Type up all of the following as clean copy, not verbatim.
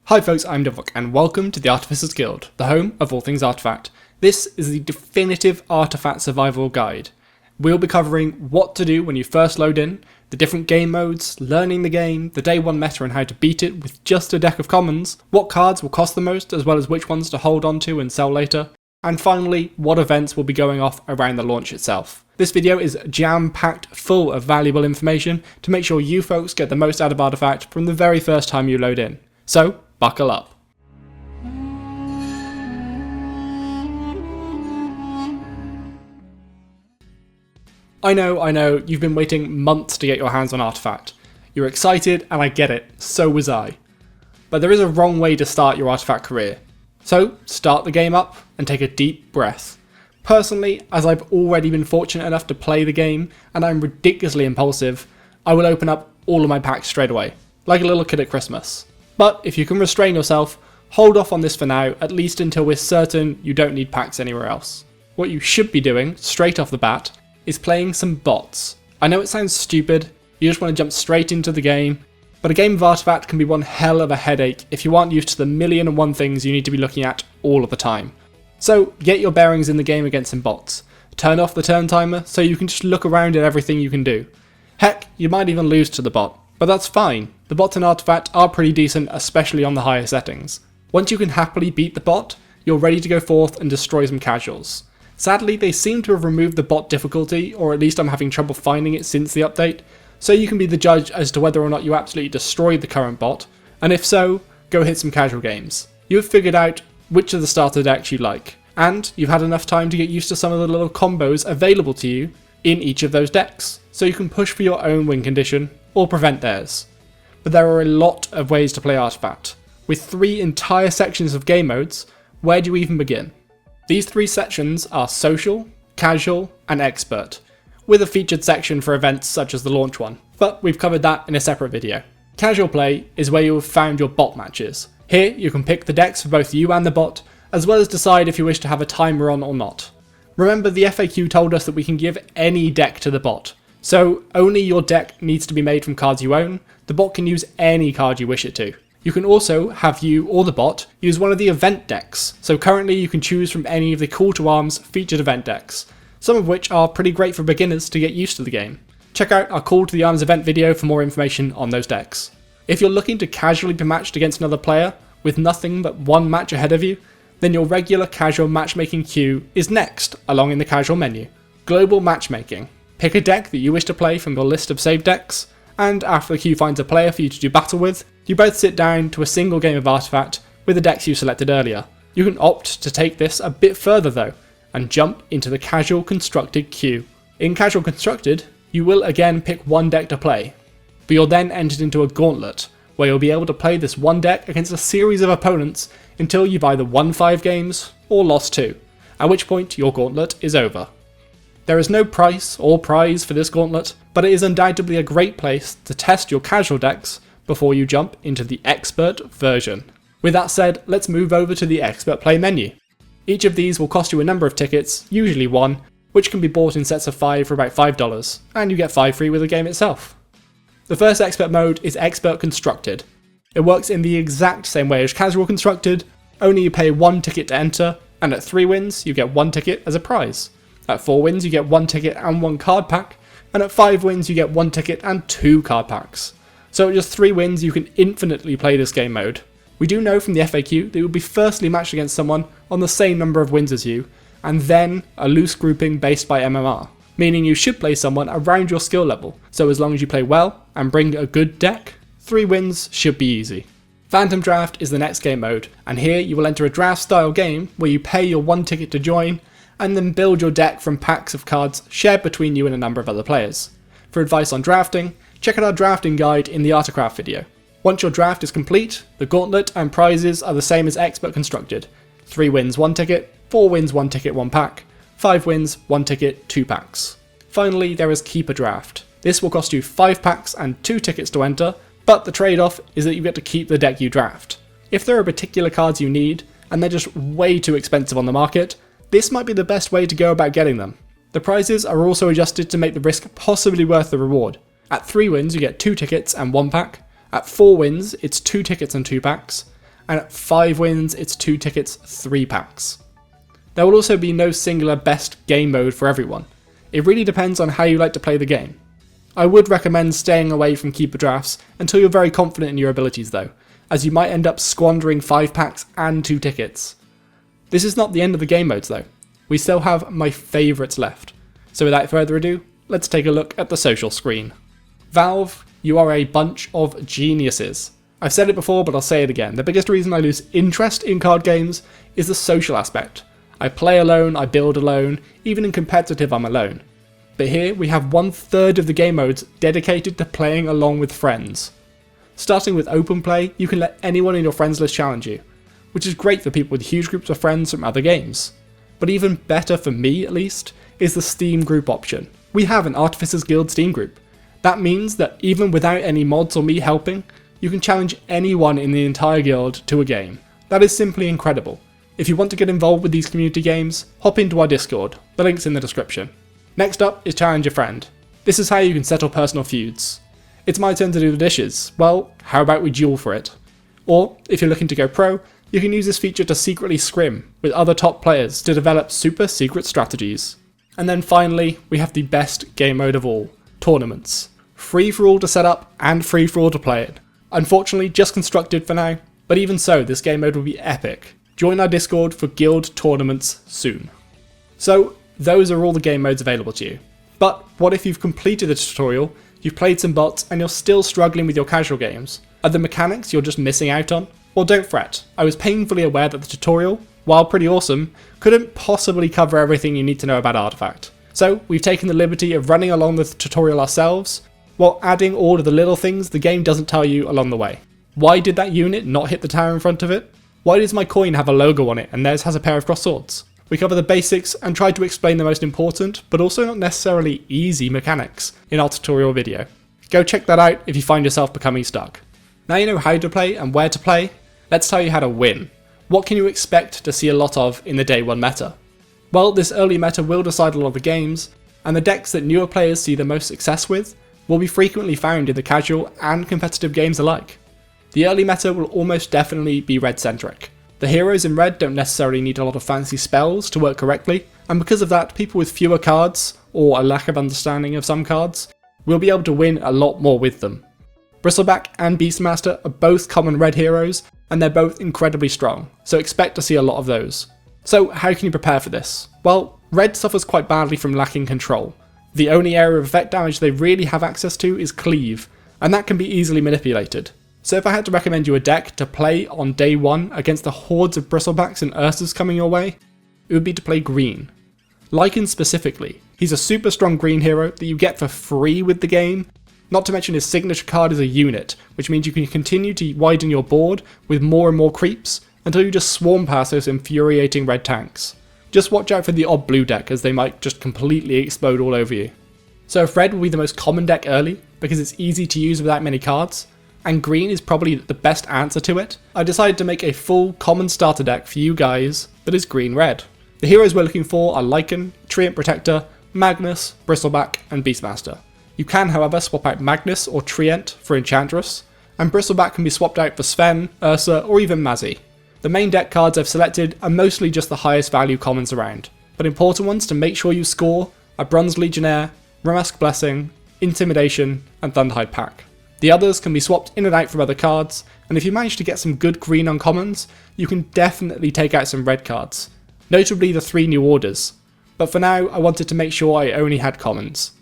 Hi folks, I'm Devok, and welcome to the Artificers Guild, the home of all things Artifact. This is the definitive Artifact survival guide. We'll be covering what to do when you first load in, the different game modes, learning the game, the day 1 meta and how to beat it with just a deck of commons, what cards will cost the most as well as which ones to hold on to and sell later, and finally, what events will be going off around the launch itself. This video is jam-packed full of valuable information to make sure you folks get the most out of Artifact from the very first time you load in. So, buckle up. I know, you've been waiting months to get your hands on Artifact. You're excited, and I get it, so was I. But there is a wrong way to start your Artifact career. So, start the game up, and take a deep breath. Personally, as I've already been fortunate enough to play the game, and I'm ridiculously impulsive, I will open up all of my packs straight away, like a little kid at Christmas. But if you can restrain yourself, hold off on this for now, at least until we're certain you don't need packs anywhere else. What you should be doing, straight off the bat, is playing some bots. I know it sounds stupid, you just want to jump straight into the game, but a game of Artifact can be one hell of a headache if you aren't used to the million and one things you need to be looking at all of the time. So get your bearings in the game against some bots. Turn off the turn timer so you can just look around at everything you can do. Heck, you might even lose to the bot. But that's fine, the bots in Artifact are pretty decent, especially on the higher settings. Once you can happily beat the bot, you're ready to go forth and destroy some casuals. Sadly, they seem to have removed the bot difficulty, or at least I'm having trouble finding it since the update, so you can be the judge as to whether or not you absolutely destroyed the current bot, and if so, go hit some casual games. You have figured out which of the starter decks you like, and you've had enough time to get used to some of the little combos available to you in each of those decks, so you can push for your own win condition, or prevent theirs. But there are a lot of ways to play Artifact. With 3 entire sections of game modes, where do you even begin? These 3 sections are Social, Casual, and Expert, with a featured section for events such as the launch one, but we've covered that in a separate video. Casual play is where you have found your bot matches. Here you can pick the decks for both you and the bot, as well as decide if you wish to have a timer on or not. Remember, the FAQ told us that we can give any deck to the bot, so only your deck needs to be made from cards you own. The bot can use any card you wish it to. You can also have you or the bot use one of the event decks, so currently you can choose from any of the Call to Arms featured event decks, some of which are pretty great for beginners to get used to the game. Check out our Call to the Arms event video for more information on those decks. If you're looking to casually be matched against another player with nothing but one match ahead of you, then your regular casual matchmaking queue is next along in the casual menu. Global matchmaking. Pick a deck that you wish to play from your list of saved decks, and after the queue finds a player for you to do battle with, you both sit down to a single game of Artifact with the decks you selected earlier. You can opt to take this a bit further though, and jump into the casual constructed queue. In casual constructed, you will again pick one deck to play, but you're then entered into a gauntlet, where you'll be able to play this one deck against a series of opponents until you've either won 5 games or lost 2, at which point your gauntlet is over. There is no price or prize for this gauntlet, but it is undoubtedly a great place to test your casual decks before you jump into the Expert version. With that said, let's move over to the Expert Play menu. Each of these will cost you a number of tickets, usually 1, which can be bought in sets of 5 for about $5, and you get 5 free with the game itself. The first Expert mode is Expert Constructed. It works in the exact same way as Casual Constructed, only you pay 1 ticket to enter, and at 3 wins you get 1 ticket as a prize. At 4 wins you get 1 ticket and 1 card pack, and at 5 wins you get 1 ticket and 2 card packs. So at just 3 wins you can infinitely play this game mode. We do know from the FAQ that you'll be firstly matched against someone on the same number of wins as you, and then a loose grouping based by MMR, meaning you should play someone around your skill level, so as long as you play well and bring a good deck, 3 wins should be easy. Phantom Draft is the next game mode, and here you will enter a draft style game where you pay your 1 ticket to join, and then build your deck from packs of cards shared between you and a number of other players. For advice on drafting, check out our drafting guide in the Artcraft video. Once your draft is complete, the gauntlet and prizes are the same as Expert Constructed. 3 wins 1 ticket, 4 wins 1 ticket 1 pack, 5 wins 1 ticket 2 packs. Finally, there is Keeper Draft. This will cost you 5 packs and 2 tickets to enter, but the trade-off is that you get to keep the deck you draft. If there are particular cards you need, and they're just way too expensive on the market, this might be the best way to go about getting them. The prizes are also adjusted to make the risk possibly worth the reward. At 3 wins you get 2 tickets and 1 pack, at 4 wins it's 2 tickets and 2 packs, and at 5 wins it's 2 tickets, 3 packs. There will also be no singular best game mode for everyone. It really depends on how you like to play the game. I would recommend staying away from keeper drafts until you're very confident in your abilities though, as you might end up squandering 5 packs and 2 tickets. This is not the end of the game modes though. We still have my favourites left. So without further ado, let's take a look at the social screen. Valve, you are a bunch of geniuses. I've said it before, but I'll say it again. The biggest reason I lose interest in card games is the social aspect. I play alone, I build alone, even in competitive I'm alone. But here we have 1/3 of the game modes dedicated to playing along with friends. Starting with open play, you can let anyone in your friends list challenge you, which is great for people with huge groups of friends from other games. But even better for me at least, is the Steam group option. We have an Artificers Guild Steam group. That means that even without any mods or me helping, you can challenge anyone in the entire guild to a game. That is simply incredible. If you want to get involved with these community games, hop into our Discord, the link's in the description. Next up is Challenge a Friend. This is how you can settle personal feuds. It's my turn to do the dishes, well, how about we duel for it? Or, if you're looking to go pro, you can use this feature to secretly scrim with other top players to develop super secret strategies. And then finally, we have the best game mode of all, tournaments. Free for all to set up and free for all to play it. Unfortunately, just constructed for now, but even so, this game mode will be epic. Join our Discord for guild tournaments soon. So, those are all the game modes available to you. But what if you've completed the tutorial, you've played some bots, and you're still struggling with your casual games? Are the mechanics you're just missing out on? Well, don't fret. I was painfully aware that the tutorial, while pretty awesome, couldn't possibly cover everything you need to know about Artifact. So, we've taken the liberty of running along the tutorial ourselves, while adding all of the little things the game doesn't tell you along the way. Why did that unit not hit the tower in front of it? Why does my coin have a logo on it and theirs has a pair of crossed swords? We cover the basics and try to explain the most important, but also not necessarily easy mechanics in our tutorial video. Go check that out if you find yourself becoming stuck. Now you know how to play and where to play, let's tell you how to win. What can you expect to see a lot of in the day 1 meta? Well, this early meta will decide a lot of the games, and the decks that newer players see the most success with will be frequently found in the casual and competitive games alike. The early meta will almost definitely be red centric. The heroes in red don't necessarily need a lot of fancy spells to work correctly, and because of that, people with fewer cards, or a lack of understanding of some cards, will be able to win a lot more with them. Bristleback and Beastmaster are both common red heroes, and they're both incredibly strong, so expect to see a lot of those. So how can you prepare for this? Well, red suffers quite badly from lacking control. The only area of effect damage they really have access to is cleave, and that can be easily manipulated. So if I had to recommend you a deck to play on day 1 against the hordes of Bristlebacks and Ursas coming your way, it would be to play green. Lycan specifically. He's a super strong green hero that you get for free with the game, not to mention his signature card is a unit, which means you can continue to widen your board with more and more creeps until you just swarm past those infuriating red tanks. Just watch out for the odd blue deck as they might just completely explode all over you. So if red will be the most common deck early, because it's easy to use without many cards, and green is probably the best answer to it, I decided to make a full common starter deck for you guys that is green-red. The heroes we're looking for are Lycan, Treant Protector, Magnus, Bristleback, and Beastmaster. You can, however, swap out Magnus or Treant for Enchantress, and Bristleback can be swapped out for Sven, Ursa, or even Mazzy. The main deck cards I've selected are mostly just the highest value commons around, but important ones to make sure you score are Bronze Legionnaire, Ramask Blessing, Intimidation, and Thunderhide Pack. The others can be swapped in and out from other cards, and if you manage to get some good green uncommons, you can definitely take out some red cards, notably the 3 new orders, but for now I wanted to make sure I only had commons.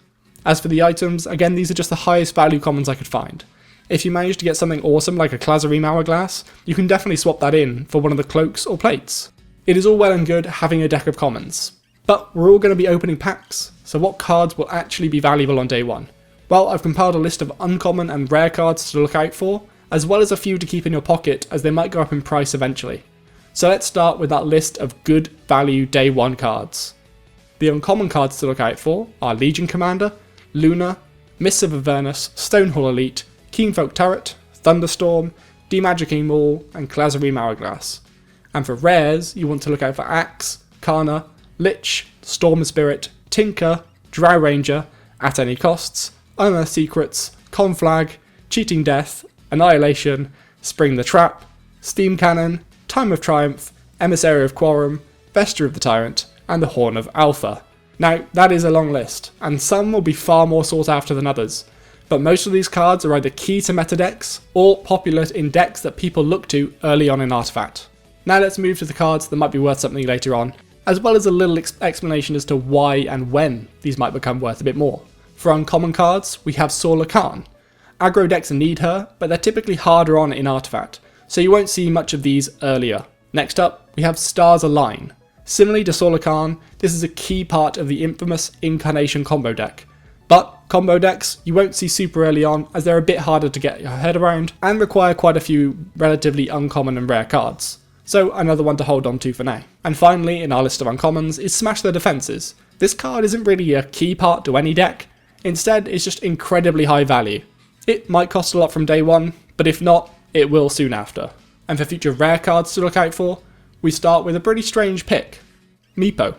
As for the items, again these are just the highest value commons I could find. If you manage to get something awesome like a Clazarim Hourglass, you can definitely swap that in for one of the cloaks or plates. It is all well and good having a deck of commons, but we're all going to be opening packs, so what cards will actually be valuable on day 1? Well, I've compiled a list of uncommon and rare cards to look out for, as well as a few to keep in your pocket as they might go up in price eventually. So let's start with that list of good value day 1 cards. The uncommon cards to look out for are Legion Commander, Luna, Mists of Avernus, Stonehall Elite, Keenfolk Turret, Thunderstorm, Demagicking Maul, and Clazarim Hourglass. And for rares, you want to look out for Axe, Karna, Lich, Storm Spirit, Tinker, Drow Ranger, At Any Costs, Unearthed Secrets, Conflag, Cheating Death, Annihilation, Spring the Trap, Steam Cannon, Time of Triumph, Emissary of Quorum, Vesture of the Tyrant, and the Horn of Alpha. Now, that is a long list, and some will be far more sought after than others, but most of these cards are either key to meta decks, or popular in decks that people look to early on in Artifact. Now let's move to the cards that might be worth something later on, as well as a little explanation as to why and when these might become worth a bit more. For uncommon cards, we have Solar Khan. Aggro decks need her, but they're typically harder on in Artifact, so you won't see much of these earlier. Next up, we have Stars Align. Similarly to Solar Khan, this is a key part of the infamous Incarnation combo deck. But combo decks, you won't see super early on, as they're a bit harder to get your head around, and require quite a few relatively uncommon and rare cards. So another one to hold on to for now. And finally, in our list of uncommons, is Smash the Defenses. This card isn't really a key part to any deck, instead it's just incredibly high value. It might cost a lot from day one, but if not, it will soon after. And for future rare cards to look out for, we start with a pretty strange pick. Meepo.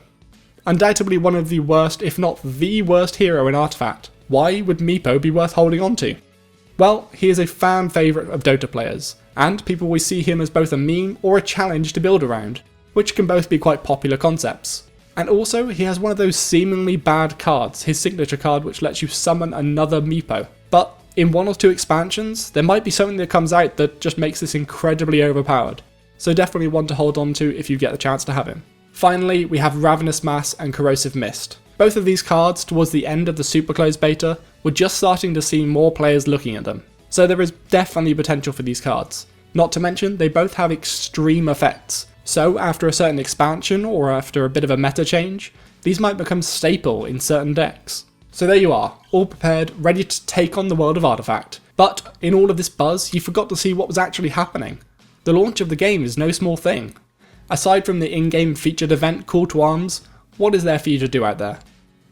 Undoubtedly one of the worst, if not the worst hero in Artifact. Why would Meepo be worth holding on to? Well, he is a fan favourite of Dota players, and people will see him as both a meme or a challenge to build around, which can both be quite popular concepts. And also, he has one of those seemingly bad cards, his signature card, which lets you summon another Meepo. But in one or two expansions, there might be something that comes out that just makes this incredibly overpowered. So definitely one to hold on to if you get the chance to have him. Finally, we have Ravenous Mass and Corrosive Mist. Both of these cards, towards the end of the super closed beta, we're just starting to see more players looking at them. So there is definitely potential for these cards. Not to mention, they both have extreme effects. So after a certain expansion, or after a bit of a meta change, these might become staple in certain decks. So there you are, all prepared, ready to take on the world of Artifact. But in all of this buzz, you forgot to see what was actually happening. The launch of the game is no small thing. Aside from the in-game featured event Call to Arms, what is there for you to do out there?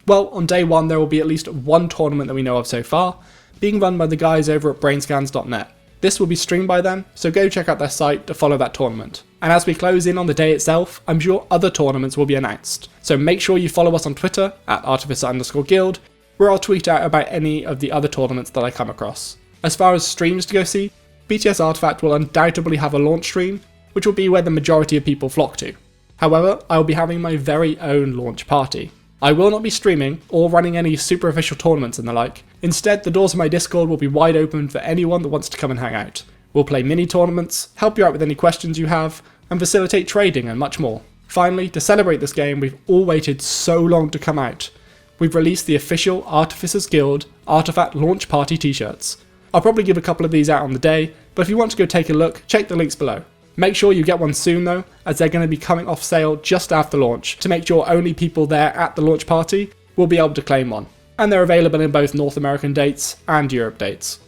Well, on day one there will be at least one tournament that we know of so far, being run by the guys over at brainscans.net. This will be streamed by them, so go check out their site to follow that tournament. And as we close in on the day itself, I'm sure other tournaments will be announced. So make sure you follow us on Twitter, at Artificer_Guild, where I'll tweet out about any of the other tournaments that I come across. As far as streams to go see, BTS Artifact will undoubtedly have a launch stream, which will be where the majority of people flock to. However, I will be having my very own launch party. I will not be streaming or running any super official tournaments and the like. Instead, the doors of my Discord will be wide open for anyone that wants to come and hang out. We'll play mini tournaments, help you out with any questions you have, and facilitate trading and much more. Finally, to celebrate this game we've all waited so long to come out, we've released the official Artificers Guild Artifact Launch Party t-shirts. I'll probably give a couple of these out on the day, but if you want to go take a look, check the links below. Make sure you get one soon though, as they're going to be coming off sale just after launch, to make sure only people there at the launch party will be able to claim one. And they're available in both North American dates and Europe dates.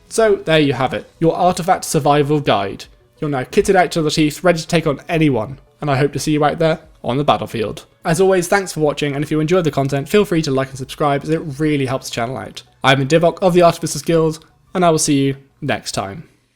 So there you have it, your Artifact Survival Guide. You're now kitted out to the teeth, ready to take on anyone, and I hope to see you out there on the battlefield. As always, thanks for watching, and if you enjoyed the content, feel free to like and subscribe as it really helps the channel out. I'm Divok of the Artificers Guild, and I will see you next time.